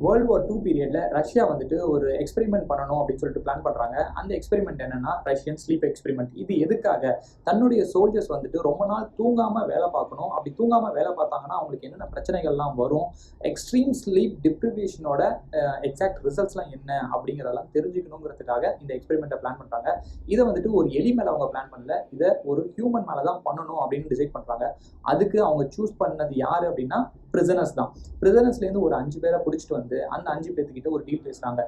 World war 2 பீரியட்ல Russia வந்துட்டு ஒரு எக்ஸ்பெரிமெண்ட் பண்ணணும் அப்படின்னு சொல்லிட்டு பிளான் பண்றாங்க. அந்த எக்ஸ்பெரிமெண்ட் என்னன்னா ரஷ்யன் ஸ்லீப் எக்ஸ்பெரிமெண்ட். இது எதுக்காக? தன்னுடைய சோல்ஜர்ஸ் வந்துட்டு ரொம்ப நாள் தூங்காம வேலை பார்க்கணும். அப்படி தூங்காம வேலை பார்த்தாங்கன்னா அவங்களுக்கு என்னென்ன பிரச்சனைகள்லாம் வரும், எக்ஸ்ட்ரீம் ஸ்லீப் டிப்ரிவேஷனோட எக்ஸாக்ட் ரிசல்ட்ஸ்லாம் என்ன அப்படிங்கிறதெல்லாம் தெரிஞ்சுக்கணுங்கிறதுக்காக இந்த எக்ஸ்பெரிமெண்ட்டை பிளான் பண்றாங்க. இதை வந்துட்டு ஒரு எலி மேல அவங்க பிளான் பண்ணல, இதை ஒரு ஹியூமன் மேல தான் பண்ணணும் அப்படின்னு டிசைட் பண்றாங்க. அதுக்கு அவங்க சூஸ் பண்ணது யாரு அப்படின்னா பிரிசனர்ஸ் தான். பிரிசனர்ஸ்லேருந்து ஒரு 5 பேரை பிடிச்சிட்டு வந்து அந்த 5 பேர்த்துக்கிட்ட ஒரு டீல் பேசுகிறாங்க.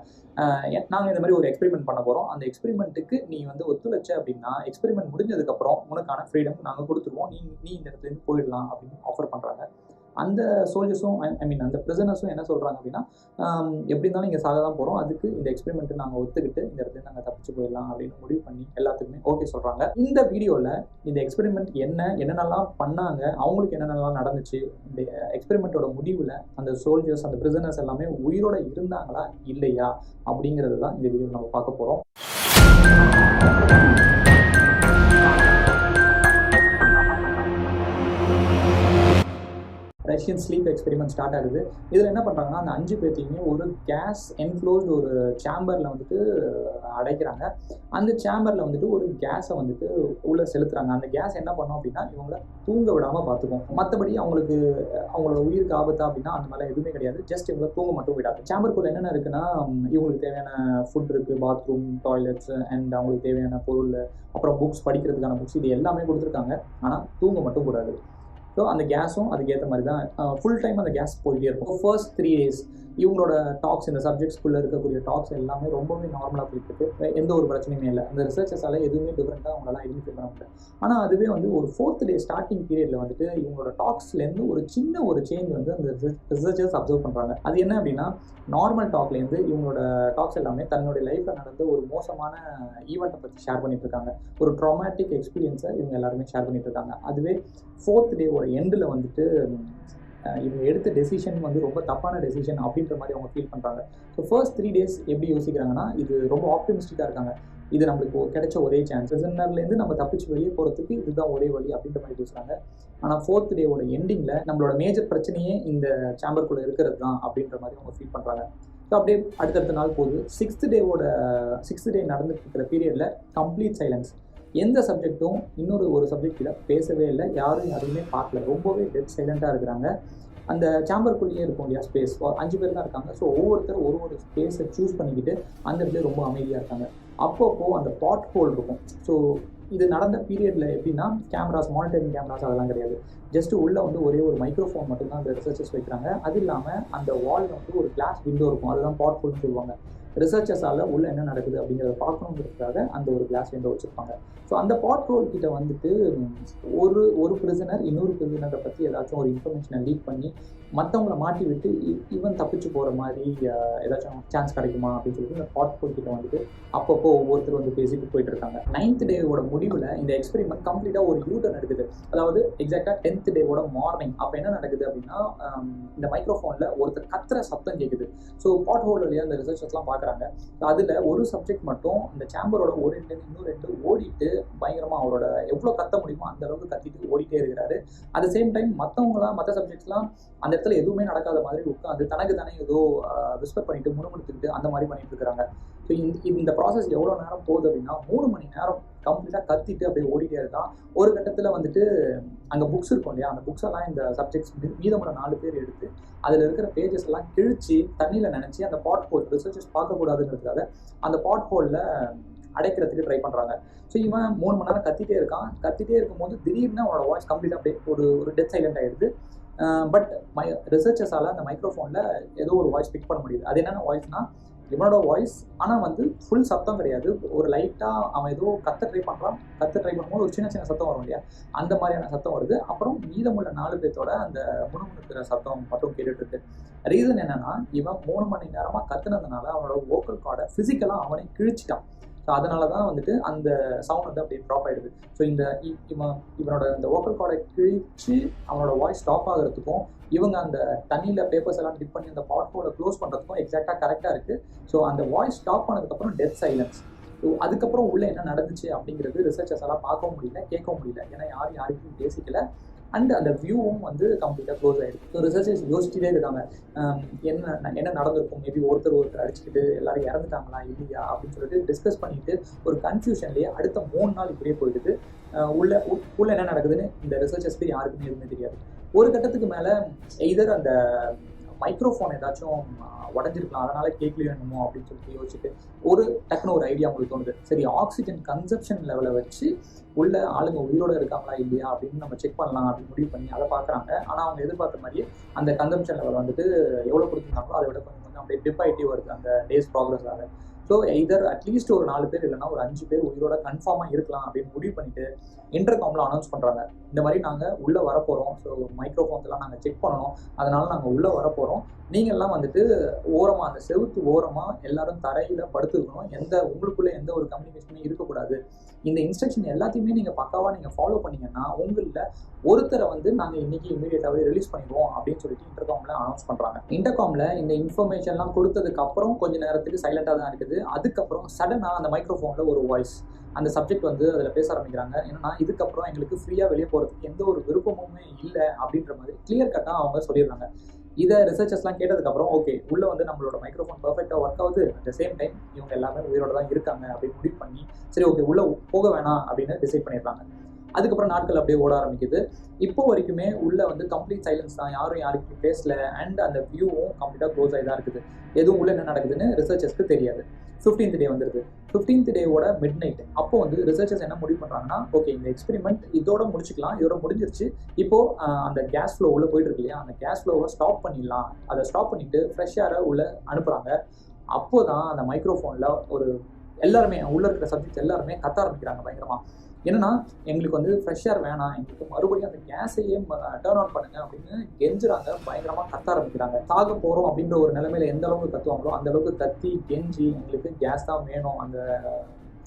நாங்கள் இந்த மாதிரி ஒரு எக்ஸ்பெரிமெண்ட் பண்ண போகிறோம், அந்த எக்ஸ்பெரிமெண்ட்டுக்கு நீ வந்து ஒத்துழைச்ச அப்படின்னா எக்ஸ்பெரிமெண்ட் முடிஞ்சதுக்கப்புறம் உனக்கான ஃப்ரீடம் நாங்கள் கொடுத்துருவோம், நீ இந்த இடத்துலேருந்து போயிடலாம் அப்படின்னு ஆஃபர் பண்ணுறாங்க. அந்த சோல்ஜர்ஸும் அந்த பிரிசனர்ஸும் என்ன சொல்கிறாங்க அப்படின்னா, எப்படி இருந்தாலும் இங்கே சாக தான் போகிறோம், அதுக்கு இந்த எக்ஸ்பெரிமெண்ட்டு நாங்கள் ஒத்துக்கிட்டு இந்த இடத்துல நாங்கள் தப்பிச்சு போயிடலாம் அப்படின்னு முடிவு பண்ணி எல்லாத்துக்குமே ஓகே சொல்கிறாங்க. இந்த வீடியோவில் இந்த எக்ஸ்பெரிமெண்ட் என்னென்னலாம் பண்ணாங்க, அவங்களுக்கு என்னென்னலாம் நடந்துச்சு, இந்த எக்ஸ்பெரிமெண்ட்டோட முடிவில் அந்த சோல்ஜர்ஸ் அந்த பிரிசனர்ஸ் எல்லாமே உயிரோட இருந்தாங்களா இல்லையா அப்படிங்கிறது தான் இந்த வீடியோவில் நம்ம பார்க்க போகிறோம். ரஷ்யன் ஸ்லீப் எக்ஸ்பெரிமெண்ட் ஸ்டார்ட் ஆகுது. இதில் என்ன பண்ணுறாங்கன்னா, அந்த 5 பேர்த்தையுமே ஒரு கேஸ் என்க்ளோஸ்டு ஒரு சேம்பரில் வந்துட்டு அடைக்கிறாங்க. அந்த சேம்பரில் வந்துட்டு ஒரு கேஸை வந்துட்டு உள்ளே செலுத்துறாங்க. அந்த கேஸ் என்ன பண்ணோம் அப்படின்னா இவங்கள தூங்க விடாமல் பார்த்துக்கும். மற்றபடி அவங்களோட உயிருக்கு ஆபத்தா அப்படின்னா அந்த மாதிரிலாம் எதுவுமே கிடையாது. ஜஸ்ட் இவங்களை தூங்க மட்டும் விடாது. சேம்பருக்குள்ள என்னென்ன இருக்குன்னா, இவங்களுக்கு தேவையான ஃபுட் இருக்குது, பாத்ரூம், டாய்லெட்ஸ் அண்ட் அவங்களுக்கு தேவையான பொருள், அப்புறம் புக்ஸ், படிக்கிறதுக்கான புக்ஸ், இது எல்லாமே கொடுத்துருக்காங்க. ஆனால் தூங்க மட்டும் கூடாது. ஸோ அந்த கேஸும் அதுக்கேற்ற மாதிரி தான் ஃபுல் டைம் அந்த கேஸ் போயிட்டே இருக்கும். ஃபர்ஸ்ட் 3 days இவங்களோட டாக்ஸ், இந்த சப்ஜெக்ட்ஸ்குள்ளே இருக்கக்கூடிய டாக்ஸ் எல்லாமே ரொம்பவே நார்மலாக போயிட்டுருக்கு. எந்த ஒரு பிரச்சனையுமே இல்லை. அந்த ரிசர்ச்சஸால் எதுவுமே டிஃப்ரெண்ட்டாக அவங்களால ஐடென்டிஃபை பண்ண முடியல. ஆனால் அதுவே வந்து ஒரு 4th day ஸ்டார்டிங் பீரியடில் வந்துட்டு இவங்களோட டாக்ஸ்லேருந்து ஒரு சின்ன ஒரு சேஞ்ச் வந்து அந்த ரிசர்ச்சர்ஸ் அப்சர்வ் பண்ணுறாங்க. அது என்ன அப்படின்னா, நார்மல் டாக்லேருந்து இவங்களோட டாக்ஸ் எல்லாமே தன்னுடைய லைஃப்பில் நடந்த ஒரு மோசமான ஈவெண்ட்டை பற்றி ஷேர் பண்ணிட்டு இருக்காங்க. ஒரு ட்ராமேட்டிக் எக்ஸ்பீரியன்ஸை இவங்க எல்லாருமே ஷேர் பண்ணிட்டு இருக்காங்க. அதுவே 4th day எண்டில் வந்துட்டு இவங்க எடுத்த டெசிஷன் வந்து ரொம்ப தப்பான டெசிஷன் அப்படின்ற மாதிரி அவங்க ஃபீல் பண்ணுறாங்க. ஸோ ஃபர்ஸ்ட் 3 days எப்படி யோசிக்கிறாங்கன்னா, இது ரொம்ப ஆப்டிமிஸ்டிக்காக இருக்காங்க. இது நம்மளுக்கு கிடைச்ச ஒரே சான்ஸ், பிரிசனர்லேருந்து நம்ம தப்பிச்சு வெளியே போகிறதுக்கு இதுதான் ஒரே வழி அப்படின்ற மாதிரி பேசுகிறாங்க. ஆனால் 4th day எண்டிங்கில் நம்மளோட மேஜர் பிரச்சனையே இந்த சேம்பருக்குள்ளே இருக்கிறது தான் அப்படின்ற மாதிரி அவங்க ஃபீல் பண்ணுறாங்க. ஸோ அப்படியே அடுத்தடுத்த நாள் போகுது. 6th day நடந்துட்டு இருக்கிற பீரியடில் கம்ப்ளீட் சைலன்ஸ். எந்த சப்ஜெக்ட்டும் ஒரு சப்ஜெக்டில் பேசவே இல்லை, யாரையுமே பார்க்கல, ரொம்பவே டெட் சைலண்ட்டாக இருக்கிறாங்க. அந்த சேம்பருக்குள்ளேயே இருக்கும் இல்லையா ஸ்பேஸ், 5 பேர் தான் இருக்காங்க. ஸோ ஒவ்வொருத்தரும் ஒரு ஸ்பேஸை சூஸ் பண்ணிக்கிட்டு அந்த இடத்துல ரொம்ப அமைதியாக இருக்காங்க. அப்பப்போ அந்த பாட் ஹோல் இருக்கும். ஸோ இது நடந்த பீரியடில் எப்படின்னா, கேமராஸ், மானிட்டரிங் கேமராஸ் அதெல்லாம் கிடையாது. ஜஸ்ட்டு உள்ளே வந்து ஒரே ஒரு மைக்ரோஃபோன் மட்டும்தான் அந்த ரிசர்ச்சர்ஸ் வைக்கிறாங்க. அது இல்லாமல் அந்த வாலில் வந்து ஒரு கிளாஸ் விண்டோ இருக்கும், அதுதான் பாட் ஹோல்னு சொல்லுவாங்க. ரிசர்ச்சர்ஸால் உள்ளே என்ன நடக்குது அப்படிங்கிறத பார்க்கணுங்கிறதுக்காக அந்த ஒரு கிளாஸ் விண்டோ வச்சுருப்பாங்க. ஸோ அந்த பாட் ஹோல் கிட்ட வந்துட்டு ஒரு பிரிசனர் இன்னொரு பிரிசனரை பற்றி ஏதாச்சும் ஒரு இன்ஃபர்மேஷனை லீக் பண்ணி மற்றவங்களை மாட்டி விட்டு ஈவன் தப்பிச்சு போகிற மாதிரி ஏதாச்சும் சான்ஸ் கிடைக்குமா அப்படின்னு சொல்லிட்டு இந்த பாட் ஹோல் கிட்ட வந்துட்டு அப்பப்போ ஒவ்வொருத்தர் வந்து பேசிட்டு போயிட்டு இருக்காங்க. 9th day முடிவில் இந்த எக்ஸ்பெரிமெண்ட் கம்ப்ளீட்டாக ஒரு யூட்டர்ன் எடுக்குது. அதாவது எக்ஸாக்டாக 10th day மார்னிங் அப்போ என்ன நடக்குது அப்படின்னா, இந்த மைக்ரோஃபோனில் ஒருத்தர் கத்துற சத்தம் கேட்குது. ஸோ பாட் ஹோல் வழியாக அந்த ரிசர்ச்சர்ஸ்லாம் பார்க்குறாங்க. அதில் ஒரு சப்ஜெக்ட் மட்டும் இந்த சேம்பரோட ஒரு எண்டு இன்னொரு எண்டு ஓடிட்டு பயங்கரமாக அவரோட எவ்வளோ கத்த முடியுமோ அந்த அளவுக்கு கத்திட்டு ஓடிட்டே இருக்கிறாரு. அட் த சேம் டைம் மற்ற சப்ஜெக்ட்ஸ்லாம் அந்த இடத்துல எதுவுமே நடக்காத மாதிரி உட்காந்து தனக்கு தானே ஏதோ விஸ்பர் பண்ணிட்டு முணுமுணுத்துக்கிட்டு அந்த மாதிரி பண்ணிட்டு இருக்கிறாங்க. ஸோ இந்த ப்ராசஸ் எவ்வளோ நேரம் போகுது அப்படின்னா 3 மணி நேரம் கம்ப்ளீட்டாக கத்திட்டு அப்படியே ஓடிட்டே இருக்கான். ஒரு கட்டத்தில் வந்துட்டு அங்கே புக்ஸ் இருக்கும் இல்லையா, அந்த புக்ஸ் எல்லாம் இந்த சப்ஜெக்ட்ஸ் மீதமுள்ள 4 பேர் எடுத்து அதில் இருக்கிற பேஜஸ் எல்லாம் கிழிச்சு தண்ணியில் நினச்சி அந்த பாட் ஹோல் ரிசர்ச்சர்ஸ் பார்க்கக்கூடாதுங்கிறதுக்காக அந்த பாட் ஹோலில் அடைக்கிறதுக்கு ட்ரை பண்ணுறாங்க. ஸோ இவன் 3 மணி நேரம் கத்திட்டே இருக்கும்போது திடீர்னு அவனோட வாய்ஸ் கம்ப்ளீட்டாக அப்படியே ஒரு டெத் சைலண்ட் ஆகிடுது. பட் ரிசர்ச்சர்ஸால் அந்த மைக்ரோஃபோனில் ஏதோ ஒரு வாய்ஸ் பிக் பண்ண முடியுது. அது என்னென்ன வாய்ஸ்னால் இவனோட வாய்ஸ், ஆனால் வந்து ஃபுல் சத்தம் கிடையாது. ஒரு லைட்டாக அவன் ஏதோ கத்த ட்ரை பண்ணும்போது ஒரு சின்ன சத்தம் வரும் இல்லையா, அந்த மாதிரியான சத்தம் வருது. அப்புறம் மீதமுள்ள 4 பேர்த்தோட அந்த முணுமுணுக்கிற சத்தம் மட்டும் கேட்டுட்ருக்கு. ரீசன் என்னென்னா, இவன் 3 மணி நேரமாக கத்துனதுனால அவனோட வோக்கல் கார்டை ஃபிசிக்கலாக அவனே கிழிச்சிட்டான். ஸோ அதனால தான் வந்துட்டு அந்த சவுண்ட் வந்து அப்படியே ட்ராப் ஆகிடுது. ஸோ இவனோட இந்த வோக்கல் கார்டை கிழிச்சு அவனோட வாய்ஸ் ஸ்டாப் ஆகிறதுக்கும் இவங்க அந்த தண்ணியில் பேப்பர்ஸ் எல்லாம் டிப் பண்ணி அந்த பாட் ஹோலை க்ளோஸ் பண்ணுறதுக்கும் எக்ஸாக்டாக கரெக்டாக இருக்குது. ஸோ அந்த வாய்ஸ் ஸ்டாப் பண்ணதுக்கப்புறம் டெத் சைலன்ஸ். ஸோ அதுக்கப்புறம் உள்ளே என்ன நடந்துச்சு அப்படிங்கிறது ரிசர்ச்சர்ஸ் எல்லாம் பார்க்கவும் முடியல, கேட்கவும் முடியல. ஏன்னா யாருக்கும் பேசிக்கல. அண்ட் அந்த வியூவும் வந்து கம்ப்ளீட்டாக க்ளோஸ் ஆகிடுது. ஸோ ரிசர்ச்சர்ஸ் யோசிச்சுட்டே இருக்காங்க, என்ன நடந்திருக்கும், மேபி ஒருத்தர் அடிச்சுக்கிட்டு எல்லாரும் இறந்துட்டாங்களா இல்லையா அப்படின்னு சொல்லிட்டு டிஸ்கஸ் பண்ணிட்டு ஒரு கன்ஃபியூஷன்லேயே அடுத்த 3 நாள் இப்படியே போயிடுது. உள்ள என்ன நடக்குதுன்னு இந்த ரிசர்ச்சர்ஸ்க்கு யாருக்குமே எதுவுமே தெரியாது. ஒரு கட்டத்துக்கு மேலே எய்தர் அந்த மைக்ரோஃபோன் ஏதாச்சும் உடஞ்சிருக்கலாம், அதனால கேட்கலையோ என்னமோ அப்படின்னு சொல்லிட்டு யோசிச்சுட்டு டக்குன்னு ஒரு ஐடியா உங்களுக்கு தோணுது. சரி, ஆக்சிஜன் கன்சப்ஷன் லெவலை வச்சு உள்ள ஆளுங்க உயிரோட இருக்காங்களா இல்லையா அப்படின்னு நம்ம செக் பண்ணலாம் அப்படின்னு முடிவு பண்ணி அதை பார்க்குறாங்க. ஆனால் அவங்க எதிர்பார்த்த மாதிரியே அந்த கன்சப்ஷன் லெவல் வந்துட்டு எவ்வளோ கொடுத்துருந்தாங்களோ அதை விட கொஞ்சம் அப்படியே டிப் ஆகிட்டே வருது அந்த டேஸ் ப்ராக்ரஸ் ஆக. ஸோ எய்தர் அட்லீஸ்ட் ஒரு 4 பேர் இல்லைன்னா ஒரு 5 பேர் உயிரோட கன்ஃபார்மாக இருக்கலாம் அப்படின்னு முடிவு பண்ணிட்டு இன்டர்காமில் அனௌன்ஸ் பண்ணுறாங்க. இந்த மாதிரி நாங்கள் உள்ளே வரப்போகிறோம், ஸோ மைக்ரோஃபோன்ஸ்லாம் நாங்கள் செக் பண்ணணும், அதனால் நாங்கள் உள்ளே வரப்போகிறோம், நீங்கள்லாம் வந்துட்டு ஓரமாக அந்த செவுத்து ஓரமாக எல்லாரும் தரையில் படுத்துருக்கணும், உங்களுக்குள்ளே எந்த ஒரு கம்யூனிகேஷனுமே இருக்கக்கூடாது. இந்த இன்ஸ்ட்ரக்ஷன் எல்லாத்தையுமே நீங்கள் பக்காவாக நீங்கள் ஃபாலோ பண்ணிங்கன்னா உங்களில் ஒருத்தரை வந்து நாங்கள் இன்றைக்கி இமீடியட்டாகவே ரிலீஸ் பண்ணிடுவோம் அப்படின்னு சொல்லிட்டு இன்டர்காமில் அனௌன்ஸ் பண்ணுறாங்க. இன்டர்காமில் இந்த இன்ஃபர்மேஷன்லாம் கொடுத்ததுக்கப்புறம் கொஞ்சம் நேரத்துக்கு சைலண்டாக தான் இருக்குது. அதுக்கப்புறம் சடனாக அந்த மைக்ரோஃபோனில் ஒரு வாய்ஸ், அந்த சப்ஜெக்ட் வந்து அதில் பேச ஆரம்பிக்கிறாங்க. ஏன்னா இதுக்கப்புறம் எங்களுக்கு ஃப்ரீயாக வெளியே போகிறதுக்கு எந்த ஒரு விருப்பமுமே இல்லை அப்படின்ற மாதிரி கிளியர் கட்டாக அவங்க சொல்லிடுறாங்க. இதை ரிசர்ச்சர்ஸ்லாம் கேட்டதுக்கப்புறம் ஓகே, உள்ளே வந்து நம்மளோட மைக்ரோஃபோன் பர்ஃபெக்டாக ஒர்க் ஆகுது, அட் த சேம் டைம் இவங்க எல்லாமே உயிரோட தான் இருக்காங்க அப்படின்னு முடிவு பண்ணி சரி ஓகே உள்ளே போக வேணாம் அப்படின்னு டிசைட் பண்ணிடுறாங்க. அதுக்கப்புறம் நாட்கள் அப்படியே ஓட ஆரம்பிக்குது. இப்போ வரைக்குமே உள்ளே வந்து கம்ப்ளீட் சைலன்ஸ் தான், யாரும் யாருக்கும் பேசல, அண்ட் அந்த வியூவும் கம்ப்ளீட்டாக க்ளோஸ் ஆகி தான் இருக்குது. எதுவும் உள்ளே என்ன நடக்குதுன்னு ரிசர்ச்சர்ஸ்க்கு தெரியாது. 15th டே வந்துடுது. 15th டேவோட மிட் நைட் அப்போ வந்து ரிசர்ச்சர்ஸ் என்ன முடிவு பண்ணுறாங்கன்னா, ஓகே இந்த எக்ஸ்பெரிமெண்ட் இதோட முடிச்சுக்கலாம், இதோட முடிஞ்சிருச்சு, இப்போது அந்த கேஸ் ஃப்ளோ உள்ளே போயிட்டு இருக்கு இல்லையா, அந்த கேஸ் ஃப்ளோவை ஸ்டாப் பண்ணிடலாம். அதை ஸ்டாப் பண்ணிவிட்டு ஃப்ரெஷ் ஏரை உள்ளே அனுப்புகிறாங்க. அப்போ தான் அந்த மைக்ரோஃபோனில் எல்லாருமே உள்ளே இருக்கிற சப்ஜெக்ட்ஸ் எல்லாருமே கத்த ஆரம்பிக்கிறாங்க பயங்கரமாக. என்னன்னா, எங்களுக்கு வந்து ஃப்ரெஷ் ஏர் வேணாம், எங்களுக்கு மறுபடியும் அந்த கேஸையே டர்ன் ஆன் பண்ணுங்க அப்படின்னு கெஞ்சுறாங்க, பயங்கரமாக கத்த ஆரம்பிக்கிறாங்க. சாக போகிறோம் அப்படின்ற ஒரு நிலைமையில எந்த அளவுக்கு கத்துவாங்களோ அந்த அளவுக்கு கத்தி கெஞ்சி எங்களுக்கு கேஸ் தான் வேணும், அந்த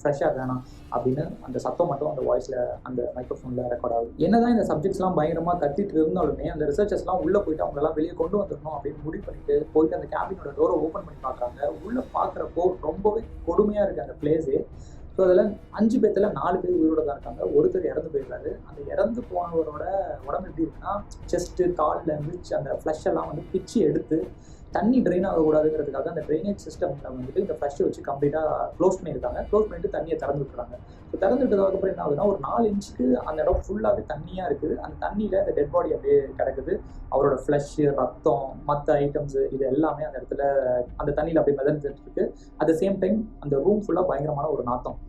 ஃப்ரெஷ் ஏர் வேணாம் அப்படின்னு அந்த சத்தம் மட்டும் அந்த வாய்ஸில் அந்த மைக்ரோஃபோனில் ரெக்கார்ட் ஆகுது. என்னதான் இந்த சப்ஜெக்ட்ஸ்லாம் பயங்கரமாக கத்திட்டு இருந்தாலுமே அந்த ரிசர்ச்சர்ஸ்லாம் உள்ளே போயிட்டு அவங்களெல்லாம் வெளியே கொண்டு வந்துடணும் அப்படின்னு முடிவு பண்ணிட்டு போயிட்டு அந்த கேபினோட டோரை ஓப்பன் பண்ணி பார்க்குறாங்க. உள்ளே பார்க்குறப்போ ரொம்பவே கொடுமையாக இருக்குது அந்த பிளேஸே. ஸோ அதில் 5 பேர்த்துல 4 பேர் உயிரோட தான் இருக்காங்க, ஒருத்தர் இறந்து போயிடுறாரு. அந்த இறந்து போனவரோட உடம்பு எப்படி இருக்குன்னா, செஸ்ட்டு காலில் இருந்துச்சு அந்த ஃப்ளஷ் எல்லாம் வந்து பிச்சு எடுத்து தண்ணி ட்ரெயின் ஆகக்கூடாதுங்கிறதுக்காக அந்த ட்ரைனேஜ் சிஸ்டமில் வந்துட்டு இந்த ஃப்ளஷை வச்சு கம்ப்ளீட்டாக க்ளோஸ் பண்ணியிருக்காங்க. க்ளோஸ் பண்ணிட்டு தண்ணியை திறந்து விட்டுறாங்க. ஸோ திறந்து விட்டதுக்கப்புறம் என்ன ஆகுதுன்னா, ஒரு 4 இன்ச்சுக்கு அந்த இடம் ஃபுல்லாகவே தண்ணியாக இருக்குது. அந்த தண்ணியில் அந்த டெட் பாடி அப்படியே கிடக்குது. அவரோட ஃப்ளஷ்ஷு, ரத்தம், மற்ற ஐட்டம்ஸு இது எல்லாமே அந்த இடத்துல அந்த தண்ணியில் அப்படியே மிதந்துட்டு இருக்கு. அட் த சேம் டைம் அந்த ரூம் ஃபுல்லாக பயங்கரமான ஒரு நாத்தம்.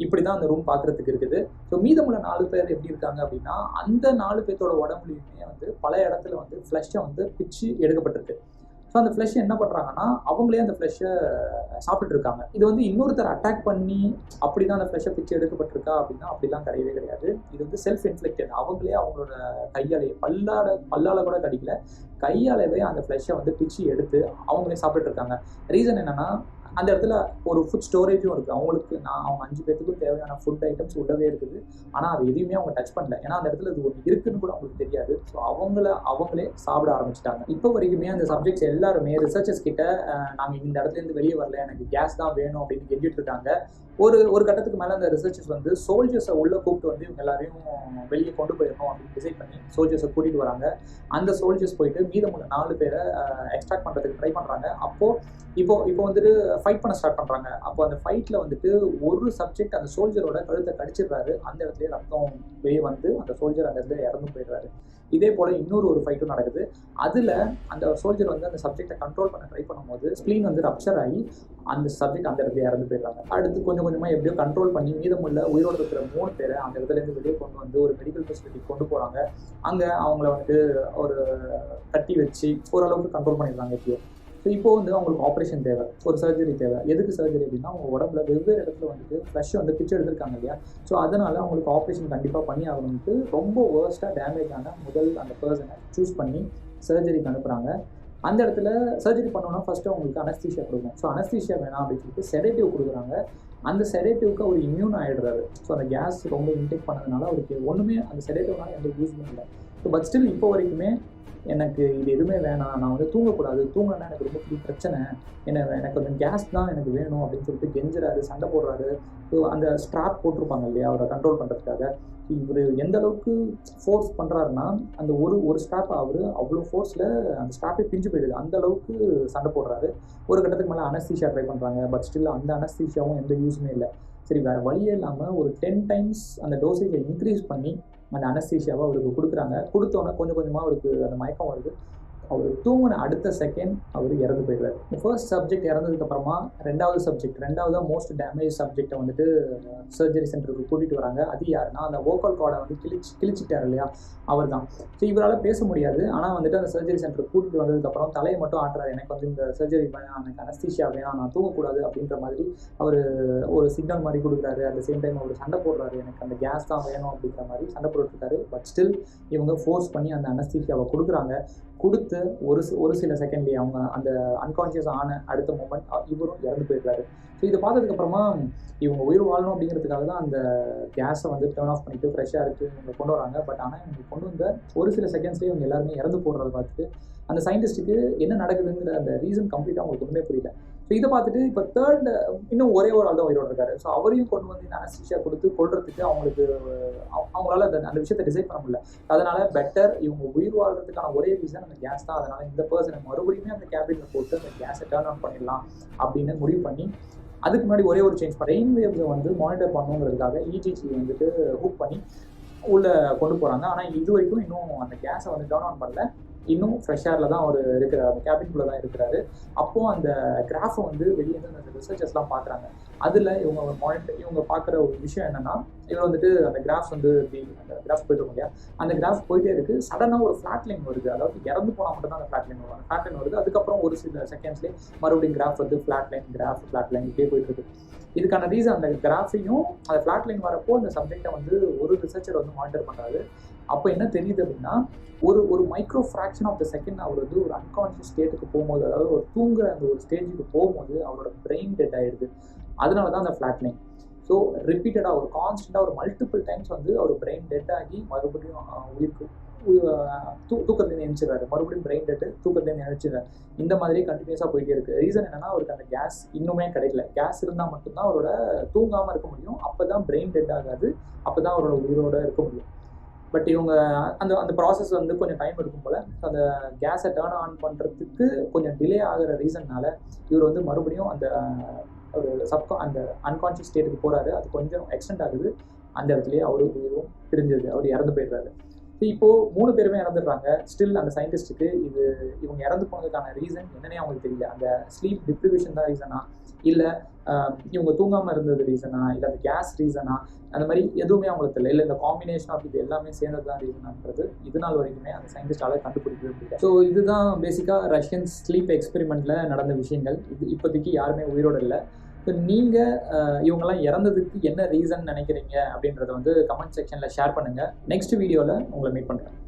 இப்படி தான் அந்த ரூம் பார்க்குறதுக்கு இருக்குது. ஸோ மீதமுள்ள 4 பேர் எப்படி இருக்காங்க அப்படின்னா, அந்த 4 பேர்த்தோட உடம்புலையுமே வந்து பல இடத்துல வந்து ஃப்ளஷ்ஷை வந்து பிச்சு எடுக்கப்பட்டிருக்கு. ஸோ அந்த ஃப்ளஷ் என்ன பண்ணுறாங்கன்னா, அவங்களே அந்த ஃப்ளஷ்ஷை சாப்பிட்டுட்டு இருக்காங்க. இது வந்து இன்னொருத்தர் அட்டாக் பண்ணி அப்படி தான் அந்த ஃப்ளஷ்ஷை பிச்சு எடுக்கப்பட்டிருக்கா அப்படின்னா அப்படிலாம் கிடையவே கிடையாது. இது வந்து செல்ஃப் இன்ஃப்ளிக்டட். அவங்களே அவங்களோட கையாலேயே பல்லால் கூட கடிக்கல, கையாலவே அந்த ஃப்ளஷ்ஷை வந்து பிச்சு எடுத்து அவங்களே சாப்பிட்டுட்டு இருக்காங்க. ரீசன் என்னென்னா, அந்த இடத்துல ஒரு ஃபுட் ஸ்டோரேஜும் இருக்குது. அவங்க 5 பேர்த்துக்கும் தேவையான ஃபுட் ஐட்டம்ஸ் உள்ளவே இருக்குது. ஆனால் அது எதுவுமே அவங்க டச் பண்ணல. ஏன்னா அந்த இடத்துல இது ஒன்று இருக்குன்னு கூட அவங்களுக்கு தெரியாது. ஸோ அவங்களே சாப்பிட ஆரம்பிச்சிட்டாங்க. இப்போ வரைக்குமே அந்த சப்ஜெக்ட்ஸ் எல்லாருமே ரிசர்ச்சர்ஸ் கிட்ட நாங்கள் இந்த இடத்துலேருந்து வெளியே வரல, எனக்கு கேஸ் தான் வேணும் அப்படின்னு கெஞ்சிட்டு இருக்காங்க. ஒரு கட்டத்துக்கு மேலே அந்த ரிசர்ச்சர்ஸ் வந்து சோல்ஜர்ஸை உள்ளே கூப்பிட்டு வந்து இவங்க எல்லாரையும் வெளியே கொண்டு போயிடணும் அப்படின்னு டிசைட் பண்ணி சோல்ஜர்ஸை கூட்டிகிட்டு வராங்க. அந்த சோல்ஜர்ஸ் போயிட்டு மீதமுள்ள 4 பேரை எக்ஸ்ட்ராக்ட் பண்ணுறதுக்கு ட்ரை பண்ணுறாங்க. இப்போ வந்துட்டு ஃபைட் பண்ண ஸ்டார்ட் பண்ணுறாங்க. அப்போ அந்த ஃபைட்டில் வந்துட்டு ஒரு சப்ஜெக்ட் அந்த சோல்ஜரோட கழுத்தை கடிச்சிடுறாரு. அந்த இடத்துல ரத்தம் வெளியே வந்து அந்த சோல்ஜர் அந்த இடத்துல இறந்து போயிடுறாரு. இதே போல் இன்னொரு ஃபைட்டும் நடக்குது. அதில் அந்த சோல்ஜர் வந்து அந்த சப்ஜெக்டை கண்ட்ரோல் பண்ண ட்ரை பண்ணும்போது ஸ்ப்ளீன் வந்து ரப்சர் ஆகி அந்த சப்ஜெக்ட் அந்த இடத்துல இறந்து போயிடுறாங்க. அடுத்து கொஞ்சம் கொஞ்சமாக எப்படியோ கண்ட்ரோல் பண்ணி மீதமுள்ள உயிரோடு இருக்கிற 3 பேரை அந்த இடத்துலேருந்து வெளியே கொண்டு வந்து ஒரு மெடிக்கல் ஃபெசிலிட்டி கொண்டு போகிறாங்க. அங்கே அவங்கள வந்து ஒரு கட்டி வச்சு ஓரளவுக்கு கண்ட்ரோல் பண்ணிடுறாங்க எப்படியோ. ஸோ இப்போ வந்து அவங்களுக்கு ஆப்ரேஷன் தேவை, ஒரு சர்ஜரி தேவை. எதுக்கு சர்ஜரி அப்படின்னா, அவங்க உடம்புல வெவ்வேறு இடத்துல வந்துட்டு ஃப்ளஷ் வந்து பிச்சு எடுத்திருக்காங்க இல்லையா. ஸோ அதனால் அவங்களுக்கு ஆப்ரேஷன் கண்டிப்பாக பண்ணி ஆகணும்ட்டு ரொம்ப வேர்ஸ்ட்டாக டேமேஜ் ஆன அந்த பர்சனை சூஸ் பண்ணி சர்ஜரிக்கு அனுப்புகிறாங்க. அந்த இடத்துல சர்ஜரி பண்ணோன்னா ஃபஸ்ட்டு அவங்களுக்கு அனஸ்தீஷியா கொடுக்கும். ஸோ அனஸ்தீஷியா வேணாம் அப்படின்னு சொல்லிட்டு செடேட்டிவ் கொடுக்குறாங்க. அந்த செடேட்டிவ்க்கு அவர் இம்யூன் ஆகிடுறாரு. ஸோ அந்த கேஸ் ரொம்ப இன்டேக் பண்ணதுனால அவருக்கு ஒன்றுமே அந்த செடேட்டிவ்னால எந்த யூஸுமே இல்லை. ஸோ பட் ஸ்டில் இப்போ வரைக்குமே எனக்கு இது எதுவுமே வேணாம், நான் வந்து தூங்கக்கூடாது, தூங்கினா எனக்கு ரொம்ப பெரிய பிரச்சனை, எனக்கு கொஞ்சம் கேஸ் தான் எனக்கு வேணும் அப்படின்னு சொல்லிட்டு கெஞ்சுறாரு, சண்டை போடுறாரு. ஸோ அந்த ஸ்ட்ராப் போட்டிருப்பாங்க இல்லையா அவரை கண்ட்ரோல் பண்ணுறதுக்காக. இவர் எந்த அளவுக்கு ஃபோர்ஸ் பண்ணுறாருன்னா அந்த ஒரு ஸ்டாப் அவர் அவ்வளோ ஃபோர்ஸில் அந்த ஸ்டாப்பே பிஞ்சு போயிடுது, அந்த அளவுக்கு சண்டை போடுறாரு. ஒரு கட்டத்துக்கு மேலே அனஸ்தீஷியா ட்ரை பண்ணுறாங்க, பட் ஸ்டில் அந்த அனஸ்தீஷியாவும் எந்த யூஸுமே இல்லை. சரி, வேறு வழியே இல்லாமல் ஒரு 10 டைம்ஸ் அந்த டோசேஜை இன்க்ரீஸ் பண்ணி அந்த அனஸ்தீஷியாவை அவருக்கு கொடுக்குறாங்க. கொடுத்தோன்னே கொஞ்சம் கொஞ்சமாக அவருக்கு அந்த மயக்கம் வருது. அவர் தூங்கின அடுத்த செகண்ட் அவர் இறந்து போயிடுறாரு. ஃபர்ஸ்ட் சப்ஜெக்ட் இறந்ததுக்கப்புறமா ரெண்டாவதாக மோஸ்ட் டேமேஜ் சப்ஜெக்டை வந்துட்டு சர்ஜரி சென்டருக்கு கூட்டிகிட்டு வராங்க. அது யாருன்னா அந்த வோக்கல் கார்டை வந்து கிழிச்சிட்டார் இல்லையா, அவர் தான். ஸோ இவரால் பேச முடியாது, ஆனால் வந்துட்டு அந்த சர்ஜரி சென்டருக்கு கூட்டிகிட்டு வந்ததுக்கப்புறம் தலையை மட்டும் ஆட்டுறாரு, எனக்கு வந்து இந்த சர்ஜரி வேணாம், எனக்கு அனஸ்தீஷியா வேணாம், நான் தூங்கக்கூடாது அப்படின்ற மாதிரி அவர் ஒரு சிக்னல் மாதிரி கொடுக்குறாரு. அட் த சேம் டைம் அவர் சண்டை போடுறாரு, எனக்கு அந்த கேஸ் தான் வேணும் அப்படிங்கிற மாதிரி சண்டை போட்டுருக்காரு. பட் ஸ்டில் இவங்க ஃபோர்ஸ் பண்ணி அந்த அனஸ்தீஷியாவை கொடுக்குறாங்க. கொடுத்து ஒரு சில செகண்ட்லேயே அவங்க அந்த அன்கான்ஷியஸ் ஆன அடுத்த மூமெண்ட் இவரும் இறந்து போயிடுறாரு. ஸோ இதை பார்த்ததுக்கப்புறமா இவங்க உயிர் வாழணும் அப்படிங்கிறதுக்காக தான் அந்த கேஸை வந்து டர்ன் ஆஃப் பண்ணிவிட்டு ஃப்ரெஷ்ஷாக இருக்குது இவங்க கொண்டு வராங்க. பட் ஆனால் இவங்க கொண்டு வந்த ஒரு சில செகண்ட்ஸ்லேயே இவங்க எல்லாருமே இறந்து போடுறத பார்த்துட்டு அந்த சயின்டிஸ்ட்டுக்கு என்ன நடக்குதுங்கிற அந்த ரீசன் கம்ப்ளீட்டாக அவங்களுக்கு ஒன்றுமே புரியல. ஸோ இதை பார்த்துட்டு இப்போ தேர்ட் இன்னும் ஒரே ஒரு ஆள் தான் உயிரோடு இருக்காரு. ஸோ அவரையும் கொண்டு வந்து இந்த அனஸ்தீஷியா கொடுத்து கொள்றதுக்கு அவங்களால அந்த விஷயத்தை டிசைட் பண்ண முடியல. அதனால பெட்டர் இவங்க உயிர் வாழ்றதுக்கான ஒரே ரீசன் அந்த கேஸ் தான். அதனால இந்த பர்சனை மறுபடியுமே அந்த கேபினில் போட்டு அந்த கேஸை டர்ன் ஆன் பண்ணிடலாம் அப்படின்னு முடிவு பண்ணி அதுக்கு முன்னாடி ஒரே ஒரு சேஞ்ச் ரெயின் வேவ்ஸை வந்து மானிட்டர் பண்ணுங்கிறதுக்காக இஜிஜி வந்துட்டு ஹூக் பண்ணி உள்ளே கொண்டு போகிறாங்க. ஆனால் இது வரைக்கும் இன்னும் அந்த கேஸை வந்து டர்ன் ஆன் பண்ணல. இன்னும் ஃப்ரெஷ் ஏரில் தான் அவர் இருக்கிறார், அந்த கேபின்குள்ளே தான் இருக்கிறாரு. அப்போது அந்த கிராஃபை வந்து வெளியே வந்து அந்த ரிசர்ச்சர்ஸ்லாம் பார்க்குறாங்க. அதில் இவங்க பார்க்குற ஒரு விஷயம் என்னென்னா, இவர் வந்துட்டு அந்த கிராஃப் வந்து அந்த கிராஃப் போயிட்டு இருக்கும் இல்லையா, அந்த கிராஃப் போயிட்டே இருக்குது. சடனாக ஒரு ஃப்ளாட் லைன் வருது, அதாவது இறந்து போனால் மட்டும் தான் அந்த ஃப்ளாட் லைன் வரும். அந்த ஃப்ளாட் லைன் வருது, அதுக்கப்புறம் ஒரு சில செகண்ட்ஸ்லேயே மறுபடியும் கிராஃப் வந்து ஃப்ளாட் லைன் இப்படியே போயிட்டு இருக்கு. இதுக்கான ரீசன் அந்த கிராஃபையும் அந்த ஃப்ளாட் லைன் வரப்போ அந்த சப்ஜெக்டை வந்து ஒரு ரிசர்ச்சர் வந்து மானிட்டர் பண்ணுறாரு. அப்போ என்ன தெரியுது அப்படின்னா, ஒரு micro fraction of the second அவர் வந்து ஒரு அன்கான்ஷியஸ் ஸ்டேட்டுக்கு போகும்போது, அதாவது ஒரு தூங்குற அந்த ஒரு ஸ்டேஜுக்கு போகும்போது அவரோட பிரெயின் டெட் ஆகிடுது. அதனால தான் அந்த ஃப்ளாட் லைன். ஸோ ரிப்பீட்டடாக ஒரு கான்ஸ்டண்ட்டாக ஒரு மல்டிபிள் டைம்ஸ் வந்து அவர் பிரெயின் டெட் ஆகி மறுபடியும் தூக்கத்துலேருந்து எழுச்சிடுறாரு, மறுபடியும் பிரெயின் டெட்டு தூக்கத்துலேருந்து எழுச்சிடுறாரு. இந்த மாதிரியே கண்டினியூஸாக போயிட்டே இருக்குது. ரீசன் என்னென்னா, அவருக்கு அந்த கேஸ் இன்னுமே கிடைக்கல. கேஸ் இருந்தால் மட்டும்தான் அவரோட தூங்காமல் இருக்க முடியும். அப்போ தான் பிரெயின் டெட் ஆகாது, அப்போ தான் அவரோட உயிரோடு இருக்க முடியும். பட் இவங்க அந்த ப்ராசஸ் வந்து கொஞ்சம் டைம் எடுக்கும் போல். அந்த கேஸை டர்ன் ஆன் பண்ணுறதுக்கு கொஞ்சம் டிலே ஆகிற ரீசன்னால இவர் வந்து மறுபடியும் அந்த ஒரு அந்த அன்கான்ஷியஸ் ஸ்டேட்டுக்கு போகிறாரு. அது கொஞ்சம் எக்ஸ்டெண்ட் ஆகுது. அந்த இடத்துலையே அவர் உயிரும் பிரிஞ்சிருது, அவர் இறந்து போயிடுறாரு. இப்போது 3 பேருமே இறந்துடுறாங்க. ஸ்டில் அந்த சயின்டிஸ்ட்டுக்கு இவங்க இறந்து போனதுக்கான ரீசன் என்னன்னே அவங்களுக்கு தெரியல. அந்த ஸ்லீப் டிப்ரிவேஷன் தான் ரீசனா, இல்லை இவங்க தூங்காமல் இருந்தது ரீசனா, இல்லை அந்த கேஸ் ரீசனா, அந்த மாதிரி எதுவுமே அவங்களுக்கு தெரியல. இல்லை இந்த காம்பினேஷன் ஆஃப் இது எல்லாமே சேர்ந்தது தான் ரீசனான்றது இது நாள் வரைக்குமே அந்த சயின்டிஸ்டால் கண்டுபிடிக்கவே முடியல. ஸோ இதுதான் பேசிக்காக ரஷ்யன் ஸ்லீப் எக்ஸ்பெரிமெண்ட்டில் நடந்த விஷயங்கள். இப்போதைக்கு யாருமே உயிரோடு இல்லை. ஸோ நீங்கள் இவங்கெல்லாம் இறந்ததுக்கு என்ன ரீசன் நினைக்கிறீங்க அப்படின்றத வந்து கமெண்ட் செக்ஷனில் ஷேர் பண்ணுங்கள். நெக்ஸ்ட் வீடியோவில் உங்களை மீட் பண்ணுறேன்.